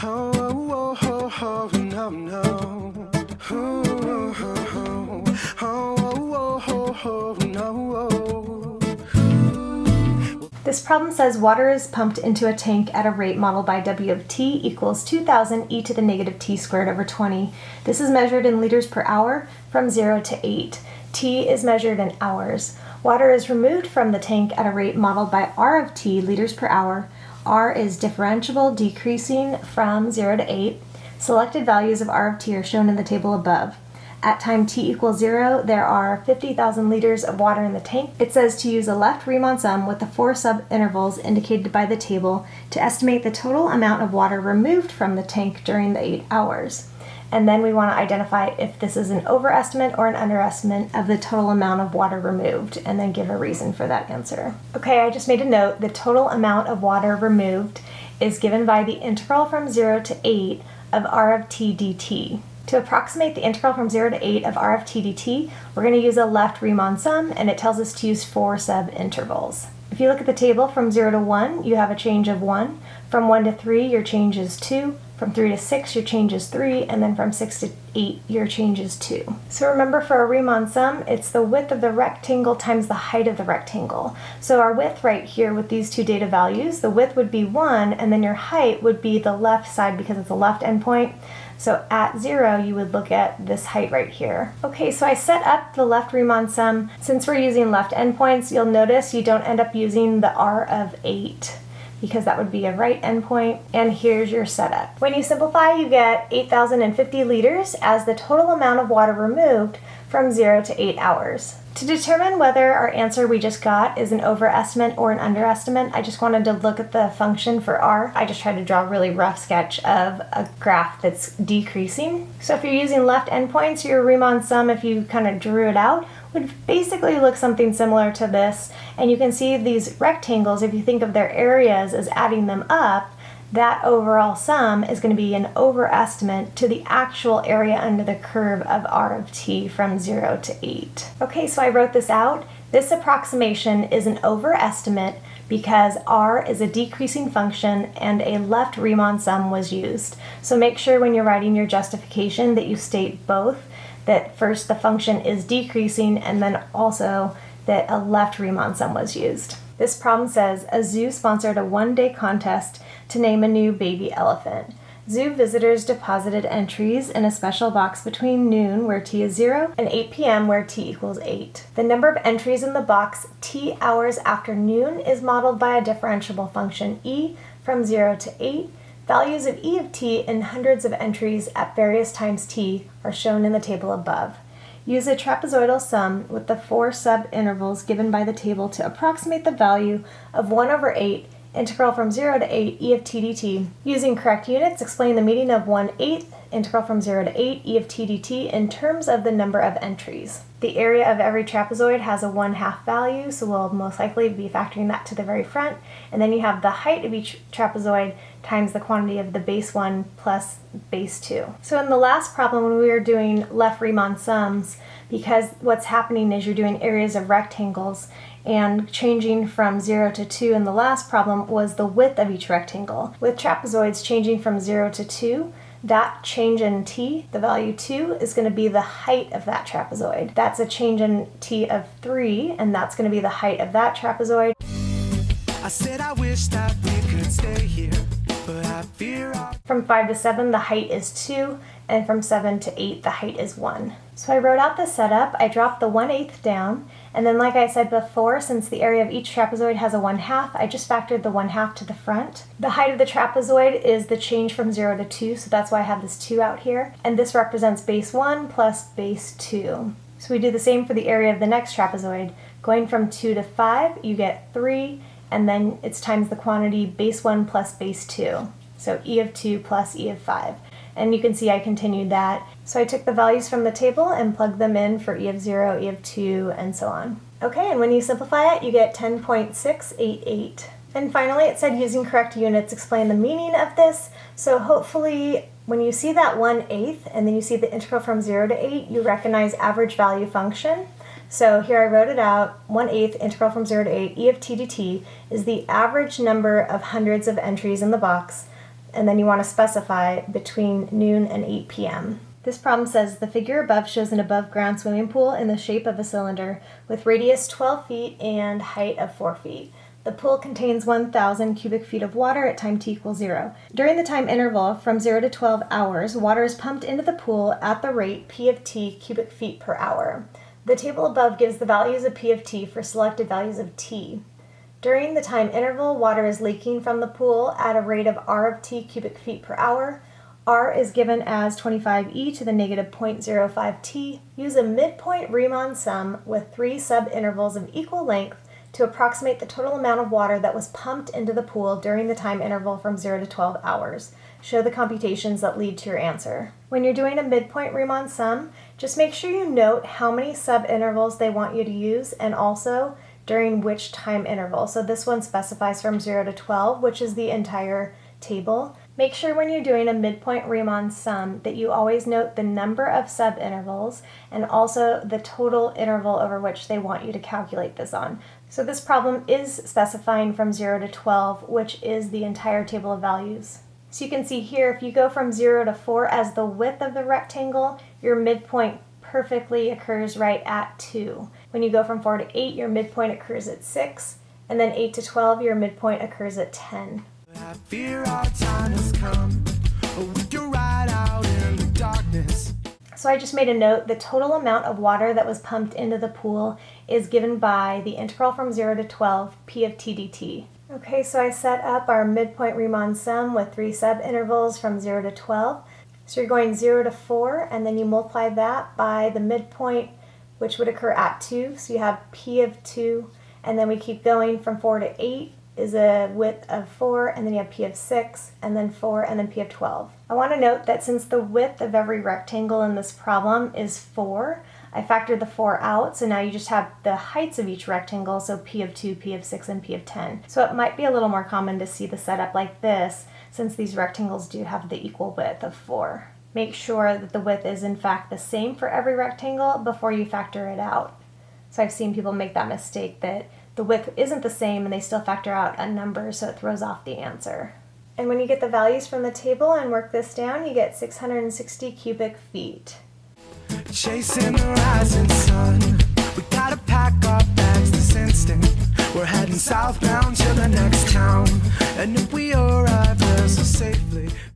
Oh, oh, oh, oh, no, no. Oh, oh, oh, oh, oh, oh, no. This problem says water is pumped into a tank at a rate modeled by W of t equals 2000 e to the negative t squared over 20. This is measured in liters per hour from 0 to 8. T is measured in hours. Water is removed from the tank at a rate modeled by R of t liters per hour. R is differentiable decreasing from 0 to 8. Selected values of R of t are shown in the table above. At time t equals 0, there are 50,000 liters of water in the tank. It says to use a left Riemann sum with the 4 subintervals indicated by the table to estimate the total amount of water removed from the tank during the 8 hours. And then we want to identify if this is an overestimate or an underestimate of the total amount of water removed, and then give a reason for that answer. Okay, I just made a note. The total amount of water removed is given by the integral from 0 to 8 of R of t dt. To approximate the integral from 0 to 8 of R of t dt, we're going to use a left Riemann sum, and it tells us to use 4 subintervals. If you look at the table, from 0 to 1, you have a change of 1. From 1 to 3, your change is 2. From 3 to 6, your change is 3. And then from 6 to 8, your change is 2. So remember, for a Riemann sum, it's the width of the rectangle times the height of the rectangle. So our width right here with these two data values, the width would be 1, and then your height would be the left side because it's a left endpoint. So at 0, you would look at this height right here. Okay, so I set up the left Riemann sum. Since we're using left endpoints, you'll notice you don't end up using the R of 8 because that would be a right endpoint. And here's your setup. When you simplify, you get 8,050 liters as the total amount of water removed from 0 to 8 hours. To determine whether our answer we just got is an overestimate or an underestimate, I just wanted to look at the function for R. I just tried to draw a really rough sketch of a graph that's decreasing. So if you're using left endpoints, your Riemann sum, if you kind of drew it out, would basically look something similar to this. And you can see these rectangles, if you think of their areas as adding them up, that overall sum is going to be an overestimate to the actual area under the curve of R of t from 0 to 8. Okay, so I wrote this out. This approximation is an overestimate because R is a decreasing function and a left Riemann sum was used. So make sure when you're writing your justification that you state both, that first the function is decreasing and then also that a left Riemann sum was used. This problem says a zoo sponsored a one-day contest to name a new baby elephant. Zoo visitors deposited entries in a special box between noon, where t is 0, and 8 p.m., where t equals 8. The number of entries in the box t hours after noon is modeled by a differentiable function e from 0 to 8. Values of e of t in hundreds of entries at various times t are shown in the table above. Use a trapezoidal sum with the 4 subintervals given by the table to approximate the value of 1 over 8 integral from 0 to 8 e of t dt. Using correct units, explain the meaning of 1/8 integral from 0 to 8 e of t dt in terms of the number of entries. The area of every trapezoid has a 1/2 value, so we'll most likely be factoring that to the very front. And then you have the height of each trapezoid times the quantity of the base 1 plus base 2. So in the last problem, when we were doing left Riemann sums, because what's happening is you're doing areas of rectangles, and changing from 0 to 2 in the last problem was the width of each rectangle. With trapezoids changing from 0 to 2, that change in t, the value 2, is going to be the height of that trapezoid. That's a change in t of 3, and that's going to be the height of that trapezoid. I said I wish that we could stay here, but I fear From 5 to 7, the height is 2, and from 7 to 8, the height is 1. So I wrote out the setup, I dropped the 1/8 down, and then like I said before, since the area of each trapezoid has a 1/2, I just factored the 1/2 to the front. The height of the trapezoid is the change from 0 to 2, so that's why I have this 2 out here, and this represents base 1 plus base 2. So we do the same for the area of the next trapezoid. Going from 2 to 5, you get 3, and then it's times the quantity base 1 plus base 2. So e of 2 plus e of 5. And you can see I continued that. So I took the values from the table and plugged them in for e of 0, e of 2, and so on. Okay, and when you simplify it, you get 10.688. And finally, it said using correct units, explain the meaning of this. So hopefully, when you see that 1/8, and then you see the integral from 0 to 8, you recognize average value function. So here I wrote it out, 1/8 integral from 0 to 8, e of t dt is the average number of hundreds of entries in the box and then you want to specify between noon and 8 p.m. This problem says the figure above shows an above ground swimming pool in the shape of a cylinder with radius 12 feet and height of 4 feet. The pool contains 1,000 cubic feet of water at time t equals 0. During the time interval from 0 to 12 hours, water is pumped into the pool at the rate p of t cubic feet per hour. The table above gives the values of p of t for selected values of t. During the time interval, water is leaking from the pool at a rate of r of t cubic feet per hour. R is given as 25e to the negative 0.05 t. Use a midpoint Riemann sum with 3 subintervals of equal length to approximate the total amount of water that was pumped into the pool during the time interval from 0 to 12 hours. Show the computations that lead to your answer. When you're doing a midpoint Riemann sum, just make sure you note how many subintervals they want you to use and also during which time interval. So this one specifies from 0 to 12, which is the entire table. Make sure when you're doing a midpoint Riemann sum that you always note the number of subintervals and also the total interval over which they want you to calculate this on. So this problem is specifying from 0 to 12, which is the entire table of values. So you can see here, if you go from 0 to 4 as the width of the rectangle, your midpoint perfectly occurs right at 2. When you go from 4 to 8, your midpoint occurs at 6, and then 8 to 12, your midpoint occurs at 10. I fear our time has come. We can ride out in the darkness. So I just made a note, the total amount of water that was pumped into the pool is given by the integral from 0 to 12, p of t dt. Okay, so I set up our midpoint Riemann sum with 3 subintervals from 0 to 12. So you're going 0 to 4, and then you multiply that by the midpoint, which would occur at 2. So you have p of 2, and then we keep going from 4 to 8 is a width of 4, and then you have p of 6, and then 4, and then p of 12. I want to note that since the width of every rectangle in this problem is 4, I factored the 4 out, so now you just have the heights of each rectangle, so p of 2, p of 6, and p of 10. So it might be a little more common to see the setup like this, since these rectangles do have the equal width of 4. Make sure that the width is in fact the same for every rectangle before you factor it out. So I've seen people make that mistake that the width isn't the same and they still factor out a number, so it throws off the answer. And when you get the values from the table and work this down, you get 660 cubic feet. Chasing the rising sun. We gotta pack our bags this instant. We're heading southbound to the next town. And if we arrive there so safely